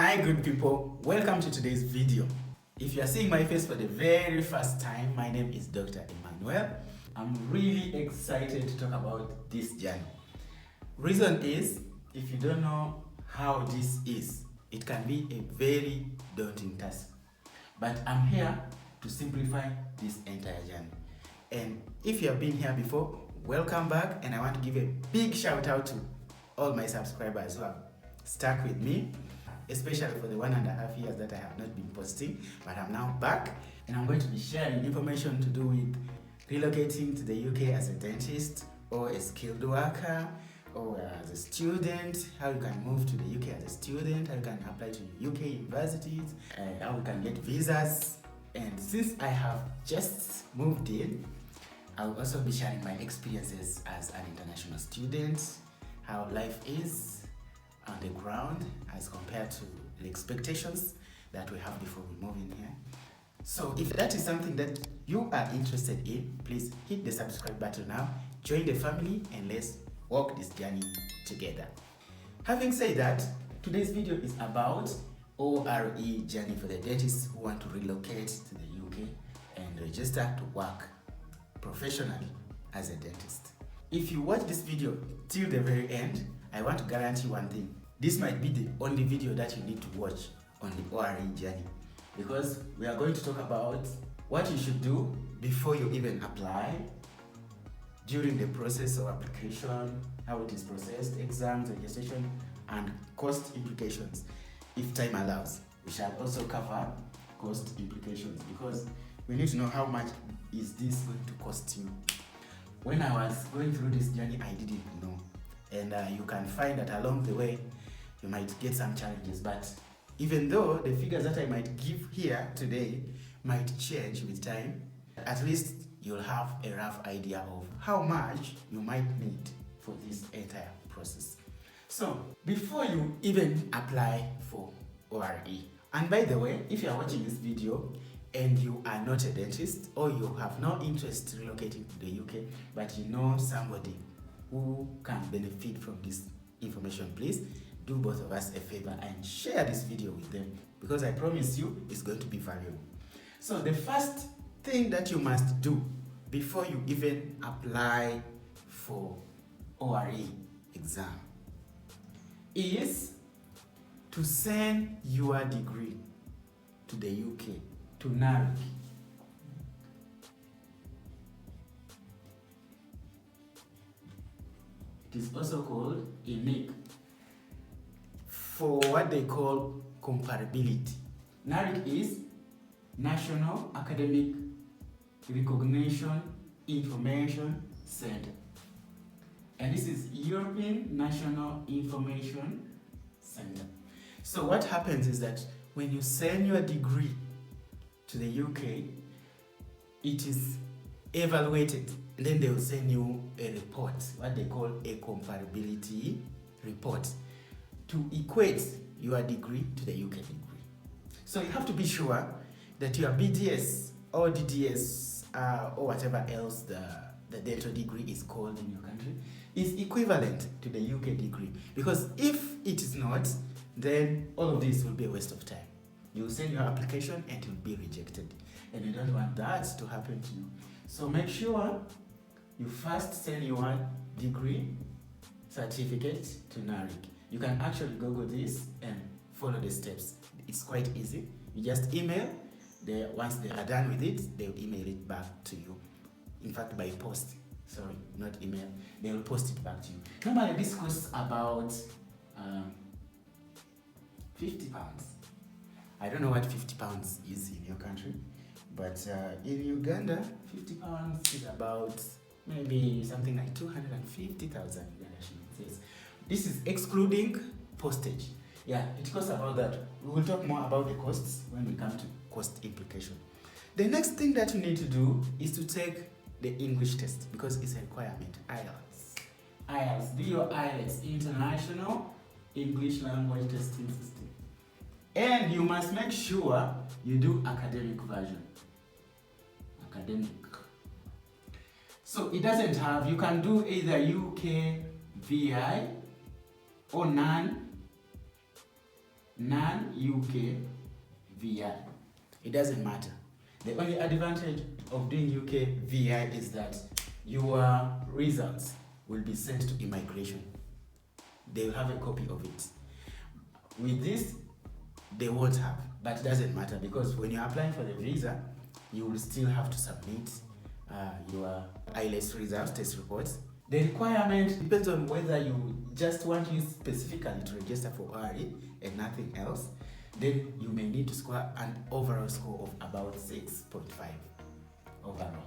Hi good people, welcome to today's video. If you are seeing my face for the very first time, my name is Dr. Emmanuel. I'm really excited to talk about this journey. Reason is, if you don't know how this is, it can be a very daunting task. But I'm here to simplify this entire journey. And if you have been here before, welcome back, and I want to give a big shout out to all my subscribers who have stuck with me, especially for the 1.5 years that I have not been posting, but I'm now back and I'm going to be sharing information to do with relocating to the UK as a dentist or a skilled worker or as a student, how you can move to the UK as a student, how you can apply to UK universities, how you can get visas. And since I have just moved in, I'll also be sharing my experiences as an international student, how life is on the ground as compared to the expectations that we have before we move in here. So if that is something that you are interested in, please hit the subscribe button now, join the family, and let's walk this journey together. Having said that, today's video is about ORE journey for the dentists who want to relocate to the UK and register to work professionally as a dentist. If you watch this video till the very end, I want to guarantee one thing. This might be the only video that you need to watch on the ORE journey, because we are going to talk about what you should do before you even apply, during the process of application, how it is processed, exams, registration, and cost implications. If time allows, we shall also cover cost implications, because we need to know how much is this going to cost you. When I was going through this journey, I didn't know. And you can find that along the way, you might get some challenges. But even though the figures that I might give here today might change with time, at least you'll have a rough idea of how much you might need for this entire process. So before you even apply for ORE, and by the way, if you are watching this video and you are not a dentist, or you have no interest in relocating to the UK, but you know somebody who can benefit from this information, please do both of us a favor and share this video with them, because I promise you it's going to be valuable. So the first thing that you must do before you even apply for ORE exam is to send your degree to the UK, to NARIC. It is also called a NIC, for what they call comparability. NARIC is National Academic Recognition Information Center, and this is European National Information Center. So what happens is that when you send your degree to the UK, it is evaluated, and then they will send you a report, what they call a comparability report, to equate your degree to the UK degree. So you have to be sure that your BDS or DDS or whatever else the dental degree is called in your country is equivalent to the UK degree. Because if it is not, then all of this will be a waste of time. You will send your application and it will be rejected, and you don't want that to happen to you. So make sure you first send your degree certificate to NARIC. You can actually Google this and follow the steps. It's quite easy. You just email. Once they are done with it, they will email it back to you. In fact, by post. Sorry, not email. They will post it back to you. Normally, this costs about £50. I don't know what £50 is in your country, but in Uganda, £50 is about maybe something like 250,000 Uganda shillings. Yes. This is excluding postage. Yeah, it costs about that. We will talk more about the costs when we come to cost implication. The next thing that you need to do is to take the English test, because it's a requirement. IELTS. Do your IELTS, International English Language Testing System. And you must make sure you do academic version. Academic. So it doesn't have, you can do either UK VI or non non-UK VI. It doesn't matter. The only advantage of doing UK VI is that your results will be sent to immigration. They will have a copy of it. With this, they won't have, but it doesn't matter because when you're applying for the visa, you will still have to submit your IELTS results, test reports. The requirement depends on whether you just want to use specifically to register for ORE and nothing else. Then you may need to score an overall score of about 6.5 overall.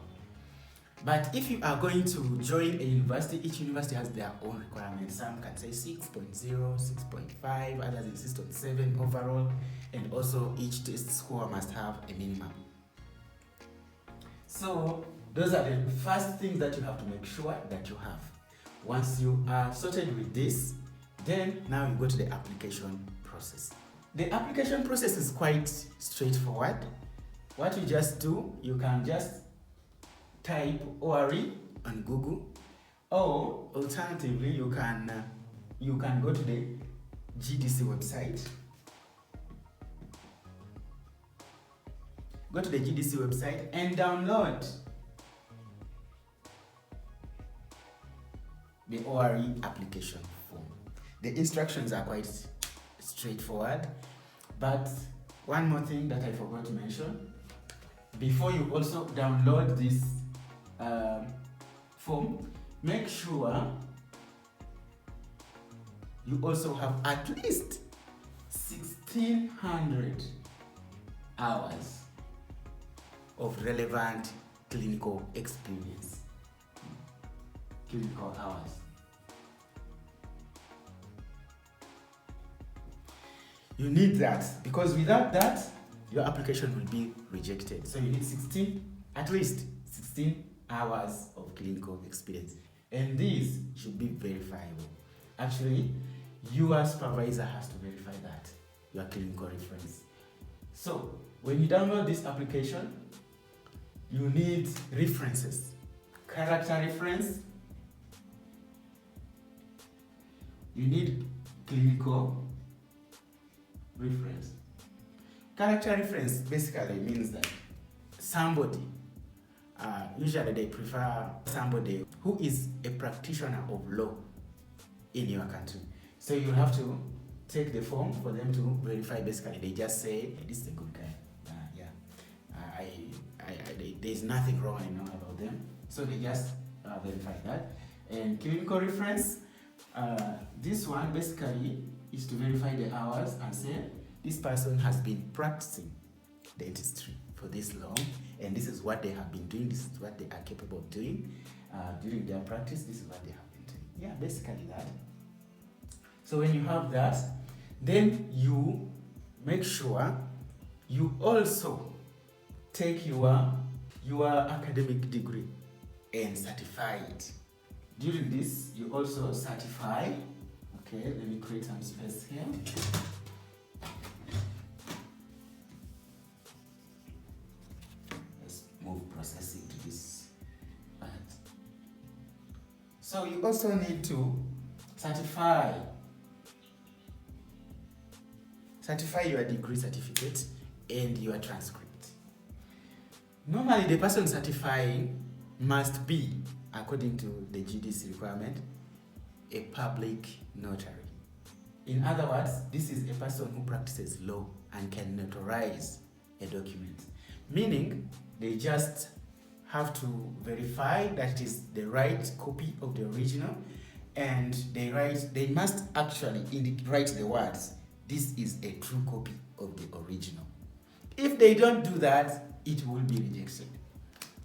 But if you are going to join a university, each university has their own requirements. Some can say 6.0, 6.5, others insist on 7 overall, and also each test score must have a minimum. So those are the first things that you have to make sure that you have. Once you are sorted with this, then now you go to the application process. The application process is quite straightforward. What you just do, you can just type ORE on Google, or alternatively you can go to the GDC website. Go to the GDC website and download the ORE application form. The instructions are quite straightforward, but one more thing that I forgot to mention, before you also download this form, make sure you also have at least 1,600 hours of relevant clinical experience. Clinical hours. You need that because without that, your application will be rejected. So you need at least 16 hours of clinical experience. And these should be verifiable. Actually, your supervisor has to verify that, your clinical reference. So when you download this application, you need references. Character reference. You need clinical reference. Character reference basically means that somebody, usually they prefer somebody who is a practitioner of law in your country. So you have to take the form for them to verify. Basically, they just say, hey, this is a good guy. There's nothing wrong I know about them. So they just verify that. And clinical reference, this one basically is to verify the hours and say this person has been practicing dentistry for this long, and this is what they have been doing, this is what they are capable of doing during their practice, this is what they have been doing. Yeah, basically that. So when you have that, then you make sure you also take your academic degree and certify it. During this, you also certify. Okay, let me create some space here. Let's move processing to this part. So you also need to certify your degree certificate and your transcript. Normally, the person certifying must be, according to the GDC requirement, a public notary. In other words, this is a person who practices law and can notarize a document. Meaning, they just have to verify that it is the right copy of the original, and they must actually write the words, this is a true copy of the original. If they don't do that, it will be rejected.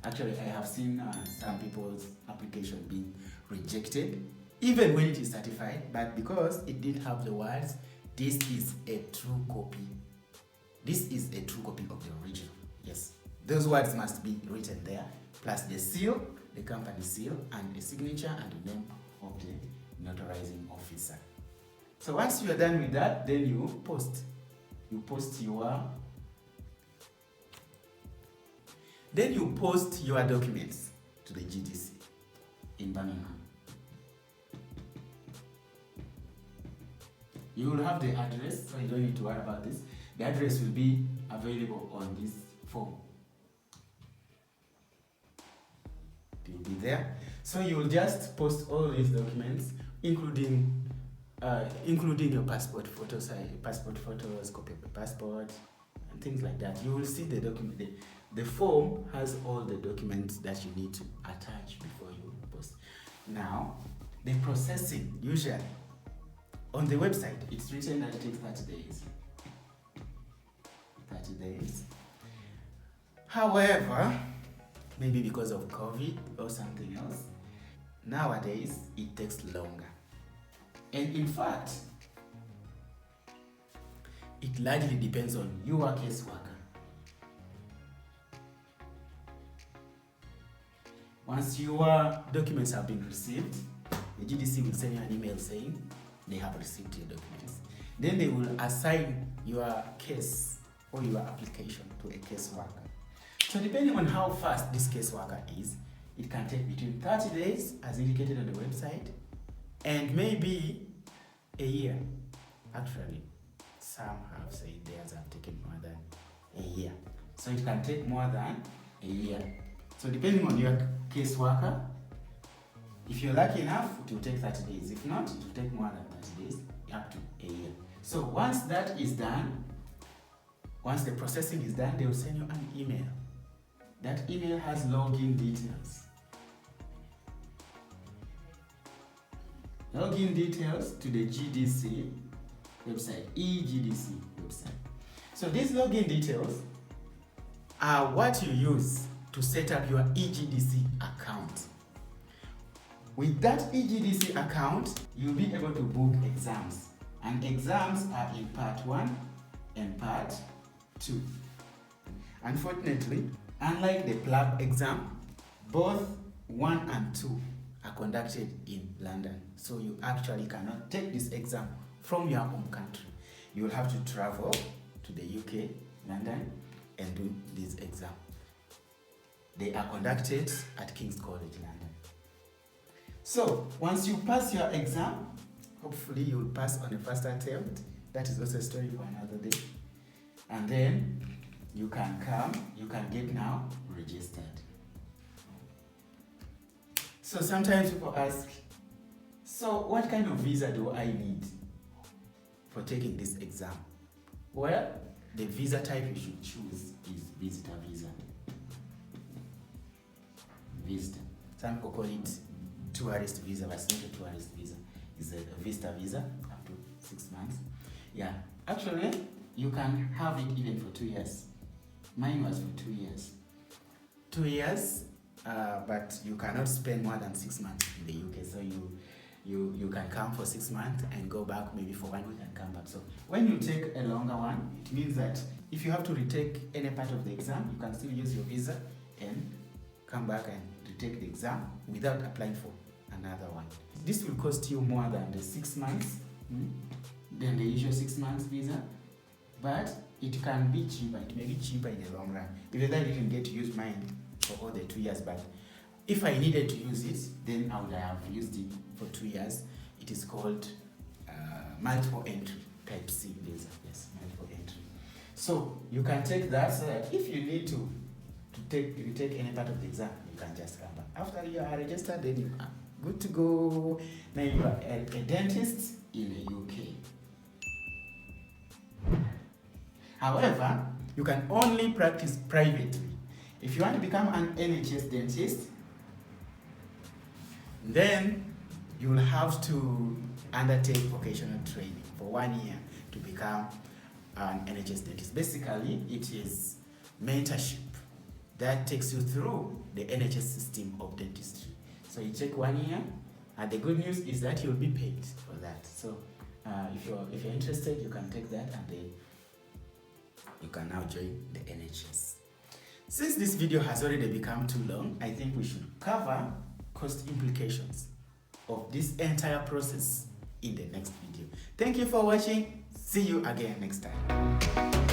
Actually, I have seen some people's application being rejected, even when it is certified, but because it didn't have the words, this is a true copy. This is a true copy of the original. Yes, those words must be written there, plus the seal, the company seal, and the signature and the name of the notarizing officer. So once you are done with that, then you post your documents to the GDC in Birmingham. You will have the address, so you don't need to worry about this. The address will be available on this form. It will be there. So you will just post all these documents, including your passport photos, copy of the passport, and things like that. You will see the document. The form has all the documents that you need to attach before you post. Now, the processing, usually on the website, it's written that it takes 30 days. 30 days. However, maybe because of COVID or something else, nowadays it takes longer. And in fact, it largely depends on your caseworker. Once your documents have been received, the GDC will send you an email saying they have received your documents. Then they will assign your case or your application to a caseworker. So depending on how fast this caseworker is, it can take between 30 days, as indicated on the website, and maybe a year. Actually, some have said theirs have taken more than a year. So it can take more than a year. So depending on your caseworker, if you're lucky enough, it will take 30 days. If not, it will take more than 30 days, up to a year. So once that is done, once the processing is done, they will send you an email. That email has login details. Login details to the GDC website, eGDC website. So these login details are what you use to set up your eGDC account. With that eGDC account, you'll be able to book exams. And exams are in part 1 and part 2. Unfortunately, unlike the PLAB exam, both 1 and 2 are conducted in London. So you actually cannot take this exam from your home country. You will have to travel to the UK, London, and do this exam. They are conducted at King's College, London. So once you pass your exam, hopefully you will pass on the first attempt. That is also a story for another day. And then you can come, you can get now registered. So sometimes people ask, so what kind of visa do I need for taking this exam? Well, the visa type you should choose is visitor visa. Visitor. Some people call it tourist visa, but it's not a tourist visa. It's a visitor visa up to 6 months. Yeah, actually, you can have it even for 2 years. Mine was for 2 years. 2 years, but you cannot spend more than 6 months in the UK. So you can come for 6 months and go back maybe for 1 week and come back. So when you take a longer one, it means that if you have to retake any part of the exam, you can still use your visa and come back and retake the exam without applying for another one. This will cost you more than the 6 months, than the usual 6 months visa, but it can be cheaper. It may be cheaper in the long run. Even though I didn't get to use mine for all the 2 years, but if I needed to use it, then I would have used it for 2 years. It is called multiple entry type C visa. Yes, multiple entry. So you can take that so that if you need to take any part of the exam, you can just come back. After you are registered, then you are good to go. Now you are a dentist in the UK. However, you can only practice privately. If you want to become an NHS dentist, then you will have to undertake vocational training for 1 year to become an NHS dentist. Basically, it is mentorship that takes you through the NHS system of dentistry. So you take 1 year, and the good news is that you'll be paid for that. So if you're interested, you can take that, and then you can now join the NHS. Since this video has already become too long, I think we should cover cost implications of this entire process in the next video. Thank you for watching. See you again next time.